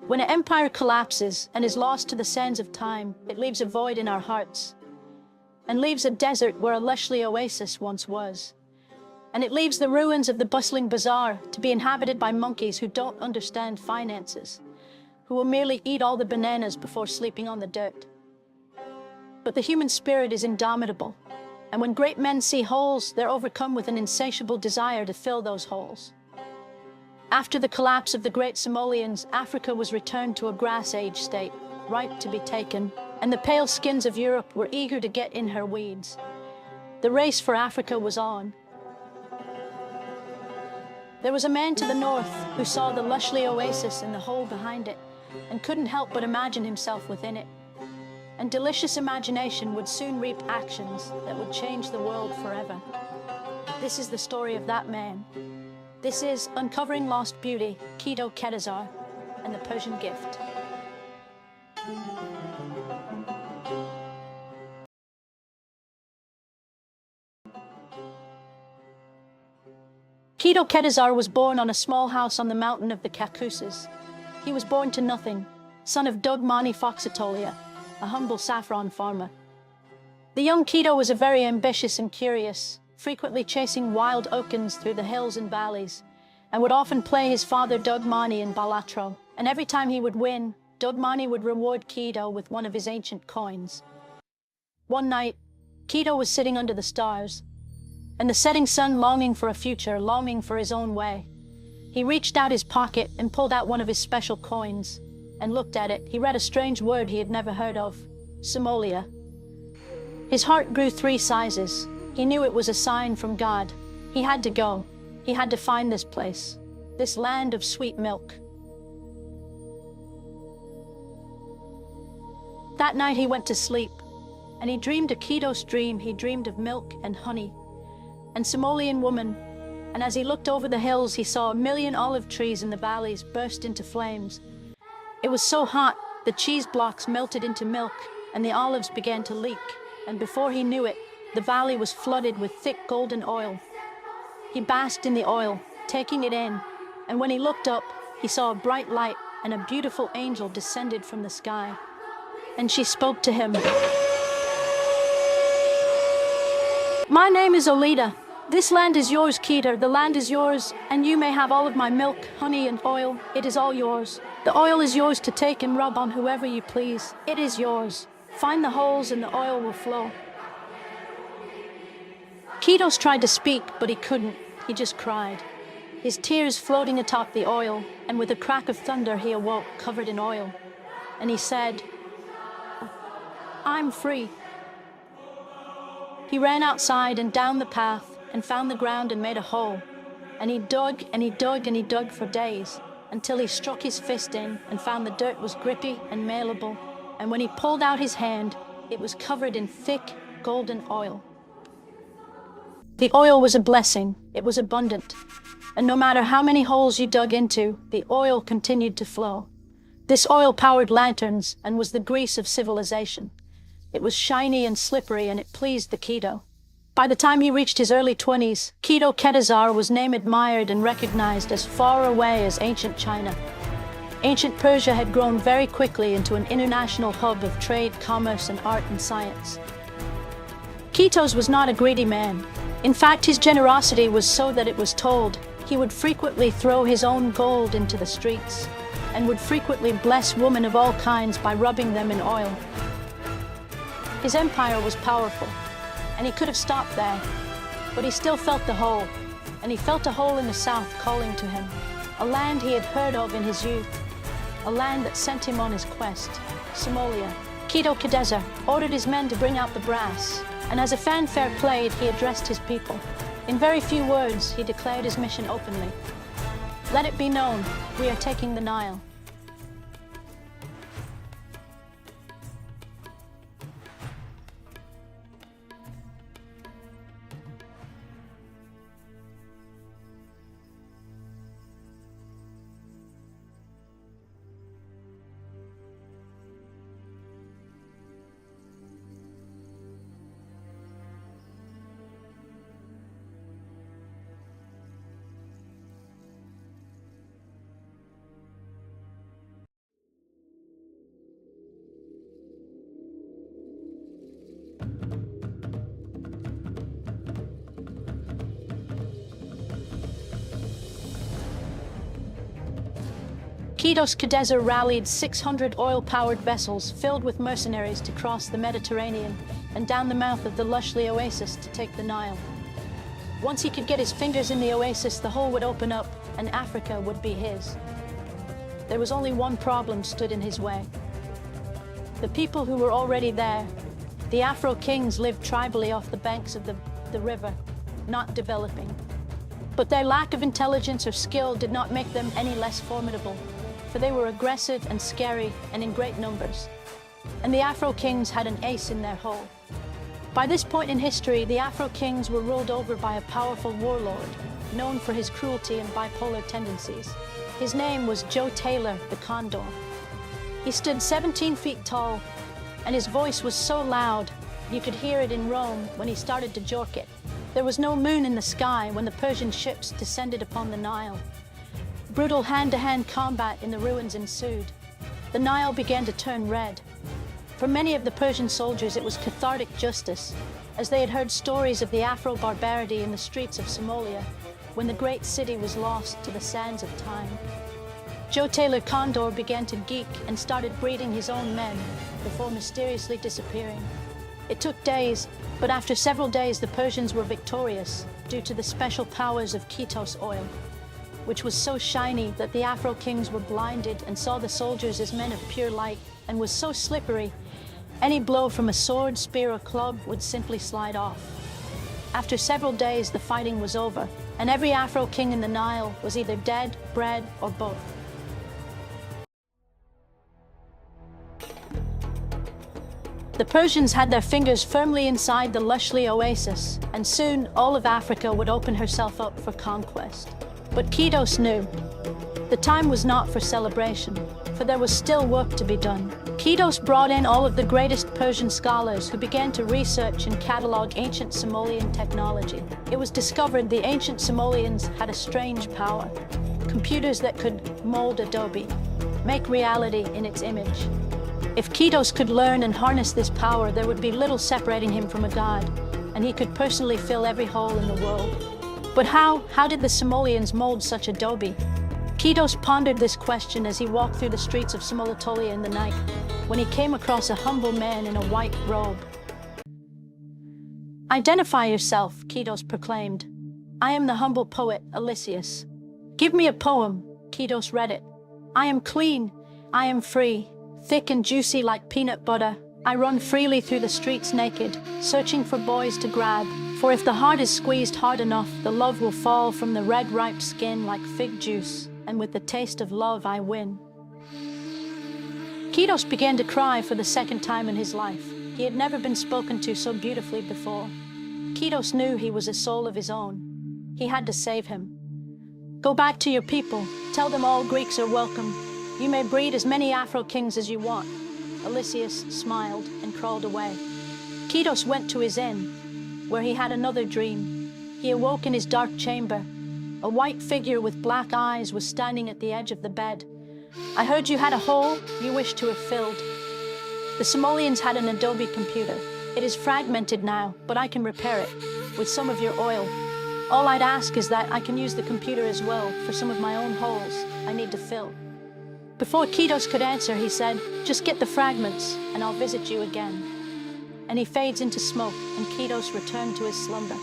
When an empire collapses and is lost to the sands of time, it leaves a void in our hearts, and leaves a desert where a lushly oasis once was. And it leaves the ruins of the bustling bazaar to be inhabited by monkeys who don't understand finances, who will merely eat all the bananas before sleeping on the dirt. But the human spirit is indomitable, and when great men see holes, they're overcome with an insatiable desire to fill those holes. After the collapse of the great Somalians, Africa was returned to a grass-age state, ripe to be taken, and the pale skins of Europe were eager to get in her weeds. The race for Africa was on. There was a man to the north who saw the lushly oasis in the hole behind it, and couldn't help but imagine himself within it. And delicious imagination would soon reap actions that would change the world forever. This is the story of that man. This is Uncovering Lost Beauty, KeatoKenzzar, and the Persian Gift. KeatoKenzzar was born on a small house on the mountain of the Caucasus. He was born to nothing, son of Dugmani Foxatolia, a humble saffron farmer. The young Keato was very ambitious and curious, frequently chasing wild oakens through the hills and valleys, and would often play his father Dugmani in Balatro. And every time he would win, Dugmani would reward Keato with one of his ancient coins. One night, Keato was sitting under the stars, and the setting sun longing for a future, longing for his own way. He reached out his pocket and pulled out one of his special coins, and looked at it. He read a strange word he had never heard of, Somalia. His heart grew 3 sizes. He knew it was a sign from God. He had to go. He had to find this place, this land of sweet milk. That night he went to sleep, and he dreamed a Keato's dream. He dreamed of milk and honey, and Somalian woman, and as he looked over the hills, he saw 1,000,000 olive trees in the valleys burst into flames. It was so hot, the cheese blocks melted into milk, and the olives began to leak, and before he knew it, the valley was flooded with thick golden oil. He basked in the oil, taking it in, and when he looked up, he saw a bright light, and a beautiful angel descended from the sky. And she spoke to him. "My name is Olida. This land is yours, Keato. The land is yours, and you may have all of my milk, honey, and oil. It is all yours. The oil is yours to take and rub on whoever you please. It is yours. Find the holes and the oil will flow." Keatos tried to speak, but he couldn't. He just cried, his tears floating atop the oil, and with a crack of thunder he awoke, covered in oil. And he said, "I'm free." He ran outside and down the path and found the ground and made a hole. And he dug and he dug and he dug for days, until he struck his fist in and found the dirt was grippy and malleable. And when he pulled out his hand, it was covered in thick golden oil. The oil was a blessing. It was abundant. And no matter how many holes you dug into, the oil continued to flow. This oil powered lanterns and was the grease of civilization. It was shiny and slippery, and it pleased the Keato. By the time he reached his early 20s, KeatoKenzzar was named, admired, and recognized as far away as ancient China. Ancient Persia had grown very quickly into an international hub of trade, commerce, and art and science. Keatos was not a greedy man. In fact, his generosity was so that it was told he would frequently throw his own gold into the streets, and would frequently bless women of all kinds by rubbing them in oil. His empire was powerful, and he could have stopped there, but he still felt the hole, and he felt a hole in the south calling to him, a land he had heard of in his youth, a land that sent him on his quest, Somalia. KeatoKenzzar ordered his men to bring out the brass, and as a fanfare played, he addressed his people. In very few words, he declared his mission openly. "Let it be known, we are taking the Nile." KeatoKenzzar rallied 600 oil-powered vessels filled with mercenaries to cross the Mediterranean and down the mouth of the lushly oasis to take the Nile. Once he could get his fingers in the oasis, the hole would open up and Africa would be his. There was only one problem stood in his way. The people who were already there, the Afro kings, lived tribally off the banks of the river, not developing. But their lack of intelligence or skill did not make them any less formidable, for they were aggressive and scary and in great numbers. And the Afro kings had an ace in their hole. By this point in history, the Afro kings were ruled over by a powerful warlord, known for his cruelty and bipolar tendencies. His name was Joe Taylor the Condor. He stood 17 feet tall, and his voice was so loud you could hear it in Rome when he started to jork it. There was no moon in the sky when the Persian ships descended upon the Nile. Brutal hand-to-hand combat in the ruins ensued. The Nile began to turn red. For many of the Persian soldiers, it was cathartic justice, as they had heard stories of the Afro-barbarity in the streets of Somalia when the great city was lost to the sands of time. Joe Taylor Condor began to geek and started breeding his own men before mysteriously disappearing. It took days, but after several days the Persians were victorious due to the special powers of Keatos oil, which was so shiny that the Afro kings were blinded and saw the soldiers as men of pure light, and was so slippery any blow from a sword, spear or club would simply slide off. After several days the fighting was over, and every Afro king in the Nile was either dead, bred or both. The Persians had their fingers firmly inside the lushly oasis, and soon all of Africa would open herself up for conquest. But Keatos knew the time was not for celebration, for there was still work to be done. Keatos brought in all of the greatest Persian scholars who began to research and catalog ancient Somalian technology. It was discovered the ancient Somalians had a strange power, computers that could mold adobe, make reality in its image. If Keatos could learn and harness this power, there would be little separating him from a god, and he could personally fill every hole in the world. But how did the Somalians mold such adobe? Keatos pondered this question as he walked through the streets of Somalitolia in the night, when he came across a humble man in a white robe. "Identify yourself," Keatos proclaimed. "I am the humble poet, Elysius." "Give me a poem." Keatos read it. "I am clean, I am free, thick and juicy like peanut butter. I run freely through the streets naked, searching for boys to grab. For if the heart is squeezed hard enough, the love will fall from the red ripe skin like fig juice, and with the taste of love I win." Keatos began to cry for the second time in his life. He had never been spoken to so beautifully before. Keatos knew he was a soul of his own. He had to save him. "Go back to your people. Tell them all Greeks are welcome. You may breed as many Afro kings as you want." Elysius smiled and crawled away. Keatos went to his inn, where he had another dream. He awoke in his dark chamber. A white figure with black eyes was standing at the edge of the bed. "I heard you had a hole you wished to have filled. The Somalians had an adobe computer. It is fragmented now, but I can repair it with some of your oil. All I'd ask is that I can use the computer as well for some of my own holes I need to fill." Before Keatos could answer, he said, "Just get the fragments and I'll visit you again." And he fades into smoke, and Keatos returned to his slumber.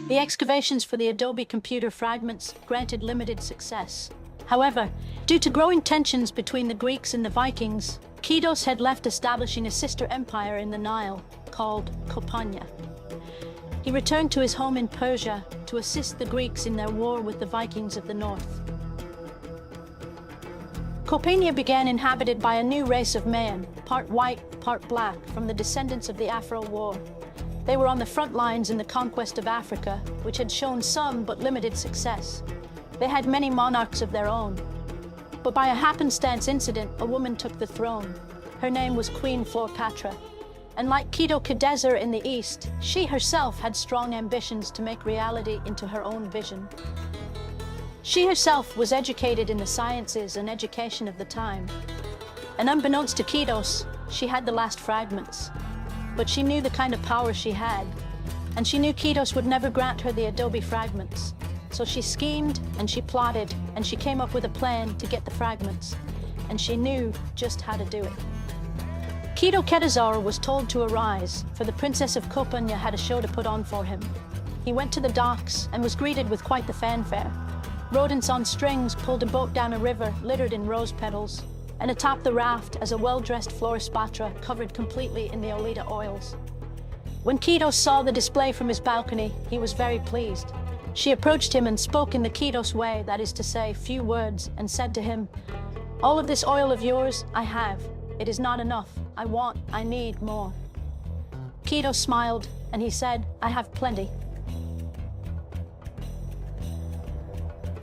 The excavations for the adobe computer fragments granted limited success. However, due to growing tensions between the Greeks and the Vikings, Keatos had left establishing a sister empire in the Nile called Kopanya. He returned to his home in Persia to assist the Greeks in their war with the Vikings of the north. Kopanya began inhabited by a new race of men, part white, part black, from the descendants of the Afro War. They were on the front lines in the conquest of Africa, which had shown some but limited success. They had many monarchs of their own. But by a happenstance incident, a woman took the throne. Her name was Queen Cleopatra. And like KeatoKenzzar in the East, she herself had strong ambitions to make reality into her own vision. She herself was educated in the sciences and education of the time. And unbeknownst to Keatos, she had the last fragments. But she knew the kind of power she had, and she knew Keatos would never grant her the adobe fragments. So she schemed and she plotted and she came up with a plan to get the fragments. And she knew just how to do it. KeatoKenzzar was told to arise, for the Princess of Kopanya had a show to put on for him. He went to the docks and was greeted with quite the fanfare. Rodents on strings pulled a boat down a river littered in rose petals, and atop the raft as a well-dressed Florispatra covered completely in the Olita oils. When Keatos saw the display from his balcony, he was very pleased. She approached him and spoke in the Keatos way, that is to say, few words, and said to him, "All of this oil of yours, I have. It is not enough. I need more." Keatos smiled, and he said, "I have plenty."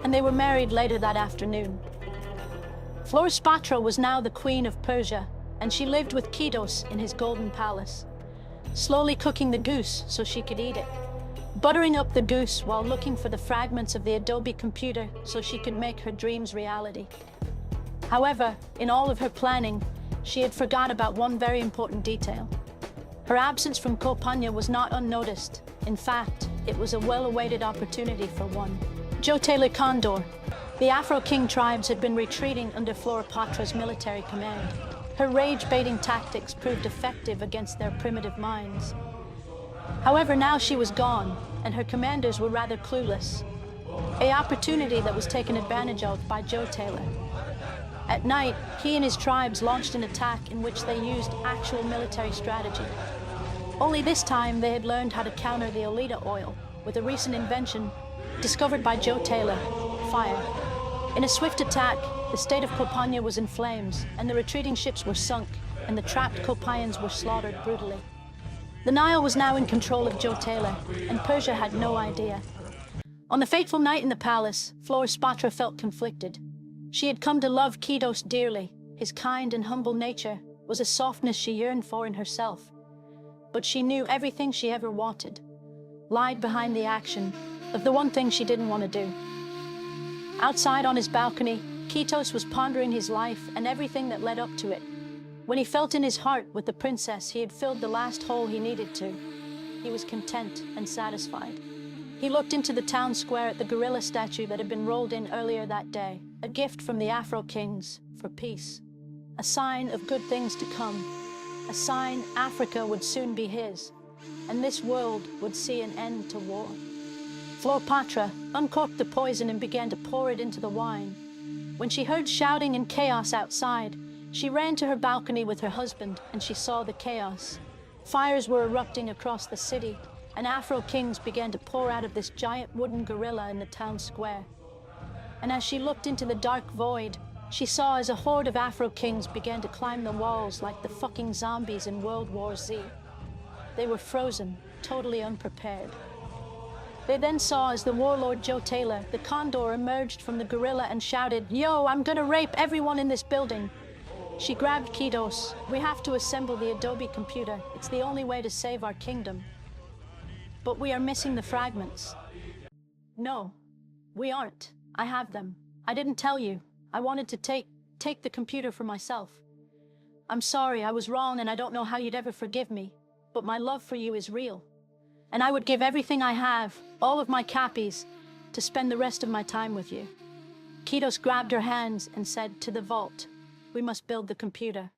And they were married later that afternoon. Florispatra was now the queen of Persia, and she lived with Keatos in his golden palace, slowly cooking the goose so she could eat it, buttering up the goose while looking for the fragments of the Adobe computer so she could make her dreams reality. However, in all of her planning, she had forgot about one very important detail. Her absence from Kopanya was not unnoticed. In fact, it was a well-awaited opportunity for one. Jotele Condor. The Afro-King tribes had been retreating under Floripatra's military command. Her rage-baiting tactics proved effective against their primitive minds. However, now she was gone, and her commanders were rather clueless. An opportunity that was taken advantage of by Jotele. At night, he and his tribes launched an attack in which they used actual military strategy. Only this time they had learned how to counter the Olita oil with a recent invention discovered by Jotele, fire. In a swift attack, the state of Kopanya was in flames, and the retreating ships were sunk, and the trapped Kopayans were slaughtered brutally. The Nile was now in control of Jotele, and Persia had no idea. On the fateful night in the palace, Florispatra felt conflicted. She had come to love Keatos dearly. His kind and humble nature was a softness she yearned for in herself. But she knew everything she ever wanted lied behind the action of the one thing she didn't want to do. Outside on his balcony, Keatos was pondering his life and everything that led up to it. When he felt in his heart with the princess he had filled the last hole he needed to, he was content and satisfied. He looked into the town square at the gorilla statue that had been rolled in earlier that day, a gift from the Afro-Kings for peace, a sign of good things to come, a sign Africa would soon be his, and this world would see an end to war. Florispatra uncorked the poison and began to pour it into the wine. When she heard shouting and chaos outside, she ran to her balcony with her husband, and she saw the chaos. Fires were erupting across the city, and Afro-Kings began to pour out of this giant wooden gorilla in the town square. And as she looked into the dark void, she saw as a horde of Afro-Kings began to climb the walls like the fucking zombies in World War Z. They were frozen, totally unprepared. They then saw as the warlord Jotele, the condor, emerged from the gorilla and shouted, "Yo, I'm gonna rape everyone in this building." She grabbed Keatos. "We have to assemble the Adobe computer. It's the only way to save our kingdom. But we are missing the fragments." "No, we aren't. I have them. I didn't tell you. I wanted to take the computer for myself. I'm sorry, I was wrong, and I don't know how you'd ever forgive me. But my love for you is real. And I would give everything I have, all of my copies, to spend the rest of my time with you." Keatos grabbed her hands and said, "To the vault. We must build the computer."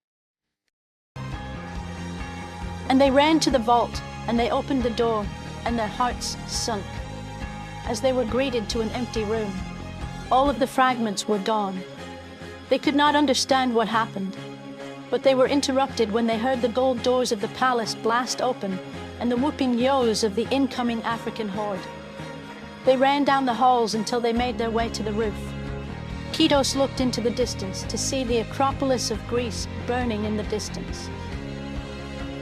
And they ran to the vault, and they opened the door, and their hearts sunk as they were greeted to an empty room. All of the fragments were gone. They could not understand what happened, but they were interrupted when they heard the gold doors of the palace blast open and the whooping yos of the incoming African horde. They ran down the halls until they made their way to the roof. Keatos looked into the distance to see the Acropolis of Greece burning in the distance.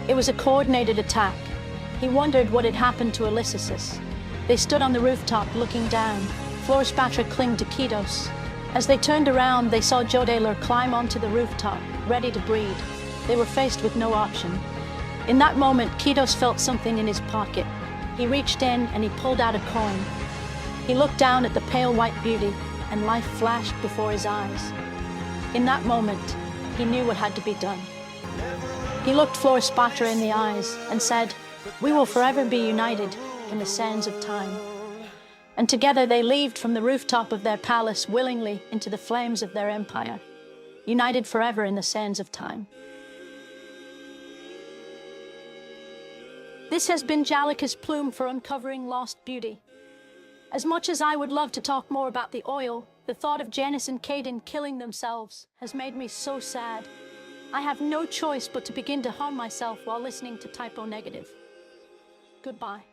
It was a coordinated attack. He wondered what had happened to Elyssus. They stood on the rooftop looking down. Florispatra clung to Keatos. As they turned around, they saw Jotele climb onto the rooftop, ready to breed. They were faced with no option. In that moment, Keatos felt something in his pocket. He reached in and he pulled out a coin. He looked down at the pale white beauty, and life flashed before his eyes. In that moment, he knew what had to be done. He looked Florispatra in the eyes and said, "We will forever be united in the sands of time." and together they leaped from the rooftop of their palace willingly into the flames of their empire, united forever in the sands of time. This has been Jalika's plume for uncovering lost beauty. As much as I would love to talk more about the oil, the thought of Janice and Caden killing themselves has made me so sad. I have no choice but to begin to harm myself while listening to Typo Negative. Goodbye.